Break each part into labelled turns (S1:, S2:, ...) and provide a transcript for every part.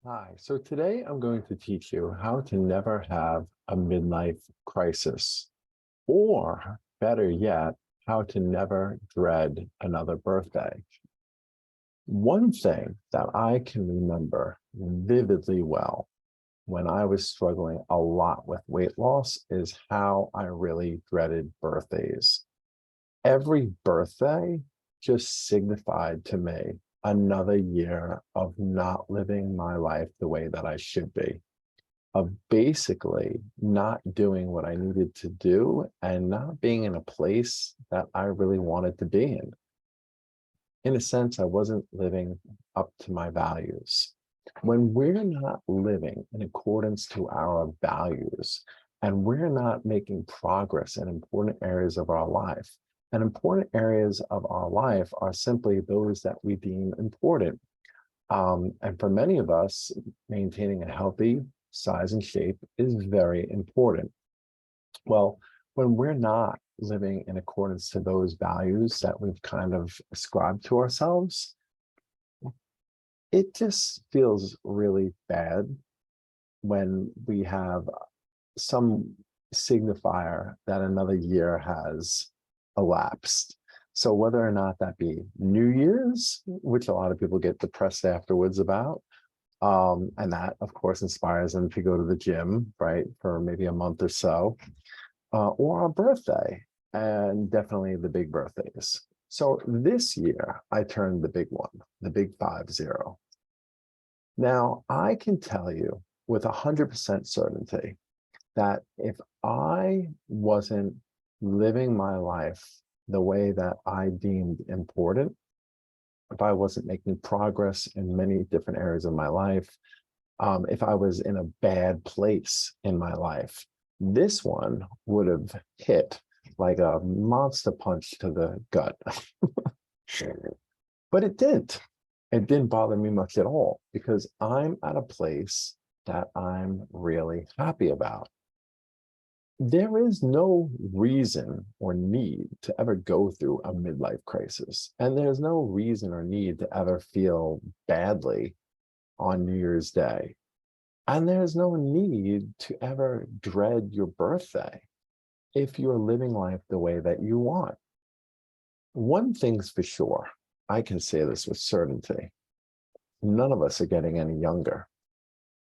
S1: Hi, so today I'm going to teach you how to never have a midlife crisis, or better yet, how to never dread another birthday. One thing that I can remember vividly well when I was struggling a lot with weight loss is how I really dreaded birthdays. Every birthday just signified to me another year of not living my life the way that I should be, of basically not doing what I needed to do and not being in a place that I really wanted to be in. In a sense, I wasn't living up to my values. When we're not living in accordance to our values and we're not making progress in important areas of our life, and important areas of our life are simply those that we deem important. And for many of us, maintaining a healthy size and shape is very important. Well, when we're not living in accordance to those values that we've kind of ascribed to ourselves, it just feels really bad when we have some signifier that another year has elapsed. So whether or not that be New Year's, which a lot of people get depressed afterwards about, and that of course inspires them to go to the gym, right, for maybe a month or so, or our birthday, and definitely the big birthdays. So this year I turned the big one, the big 50. Now I can tell you with 100% certainty that if I wasn't living my life the way that I deemed important, if I wasn't making progress in many different areas of my life, if I was in a bad place in my life, this one would have hit like a monster punch to the gut. But it didn't. It didn't bother me much at all because I'm at a place that I'm really happy about. There is no reason or need to ever go through a midlife crisis. And there's no reason or need to ever feel badly on New Year's Day. And there's no need to ever dread your birthday if you're living life the way that you want. One thing's for sure, I can say this with certainty. None of us are getting any younger.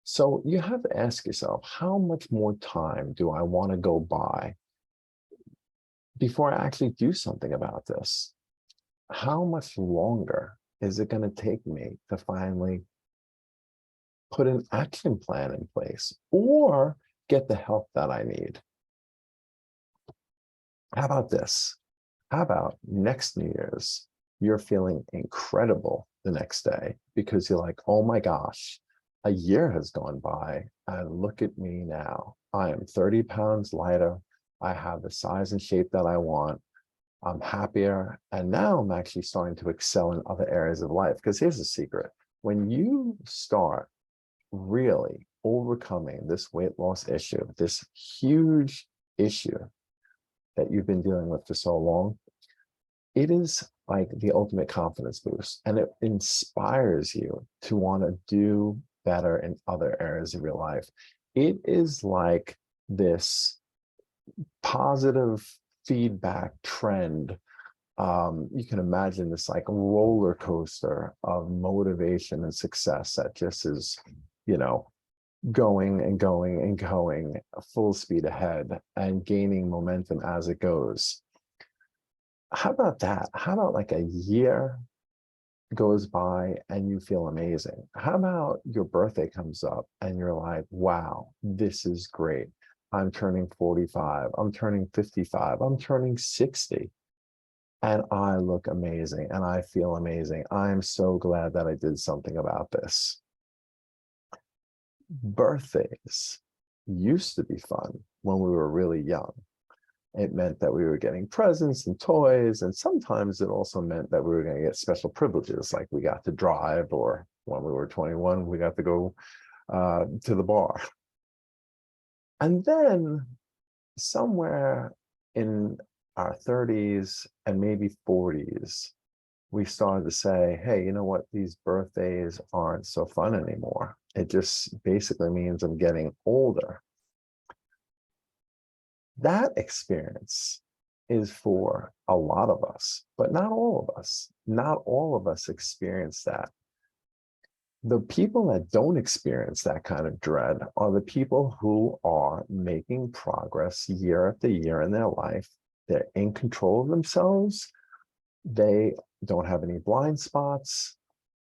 S1: So you have to ask yourself, how much more time do I want to go by before I actually do something about this? How much longer is it going to take me to finally put an action plan in place or get the help that I need? How about this? How about next New Year's, you're feeling incredible the next day because you're like, oh my gosh, a year has gone by and look at me now. I am 30 pounds lighter. I have the size and shape that I want. I'm happier. And now I'm actually starting to excel in other areas of life. Because here's the secret. When you start really overcoming this weight loss issue, this huge issue that you've been dealing with for so long, it is like the ultimate confidence boost, and it inspires you to want to do better in other areas of your life. It is like this positive feedback trend. You can imagine this like roller coaster of motivation and success that just is, you know, going and going and going full speed ahead and gaining momentum as it goes. How about that? How about like a year goes by and you feel amazing? How about your birthday comes up and you're like, wow, this is great. I'm turning 45, I'm turning 55, I'm turning 60, and I look amazing and I feel amazing. I'm so glad that I did something about this. Birthdays used to be fun when we were really young. It meant that we were getting presents and toys, and sometimes it also meant that we were going to get special privileges, like we got to drive, or when we were 21, we got to go to the bar. And then somewhere in our 30s and maybe 40s, we started to say, hey, you know what? These birthdays aren't so fun anymore. It just basically means I'm getting older. That experience is for a lot of us, but not all of us. Not all of us experience that. The people that don't experience that kind of dread are the people who are making progress year after year in their life. They're in control of themselves. They don't have any blind spots,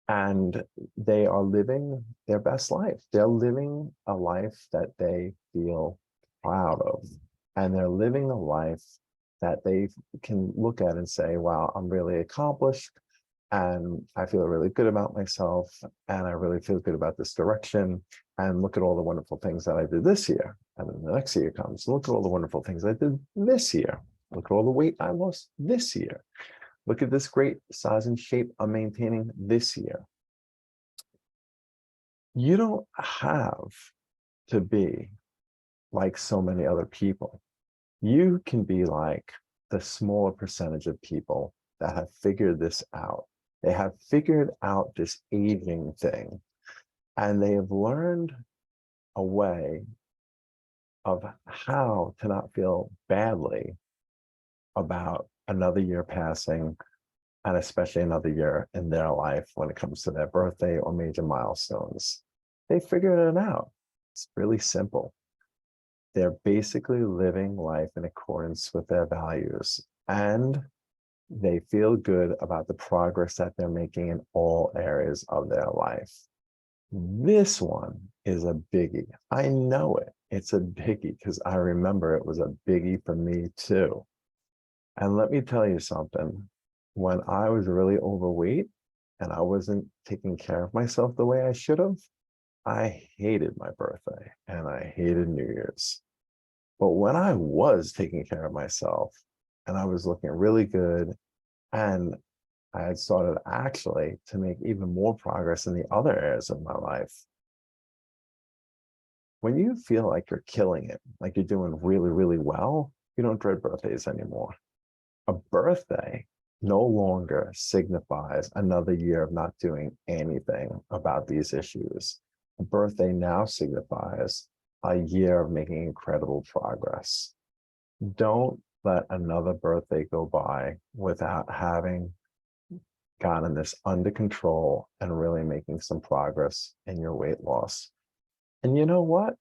S1: and they are living their best life. They're living a life that they feel proud of, and they're living a life that they can look at and say, wow, I'm really accomplished, and I feel really good about myself, and I really feel good about this direction, and look at all the wonderful things that I did this year. And then the next year comes, look at all the wonderful things I did this year. Look at all the weight I lost this year. Look at this great size and shape I'm maintaining this year. You don't have to be like so many other people. You can be like the smaller percentage of people that have figured this out. They have figured out this aging thing, and they have learned a way of how to not feel badly about another year passing, and especially another year in their life when it comes to their birthday or major milestones. They figured it out. It's really simple. They're basically living life in accordance with their values, and they feel good about the progress that they're making in all areas of their life. This one is a biggie. I know it. It's a biggie because I remember it was a biggie for me too. And let me tell you something. When I was really overweight and I wasn't taking care of myself the way I should have, I hated my birthday and I hated New Year's. But when I was taking care of myself and I was looking really good, and I had started actually to make even more progress in the other areas of my life. When you feel like you're killing it, like you're doing really, really well, you don't dread birthdays anymore. A birthday no longer signifies another year of not doing anything about these issues. A birthday now signifies a year of making incredible progress. Don't let another birthday go by without having gotten this under control and really making some progress in your weight loss. And you know what?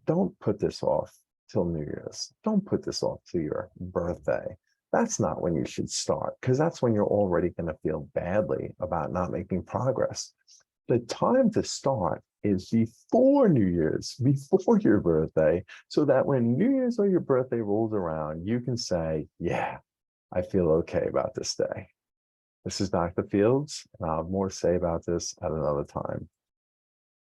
S1: Don't put this off till New Year's. Don't put this off to your birthday. That's not when you should start, because that's when you're already going to feel badly about not making progress. The time to start is before New Year's, before your birthday, so that when New Year's or your birthday rolls around, you can say, yeah, I feel okay about this day. This is Dr. Fields, and I'll have more to say about this at another time.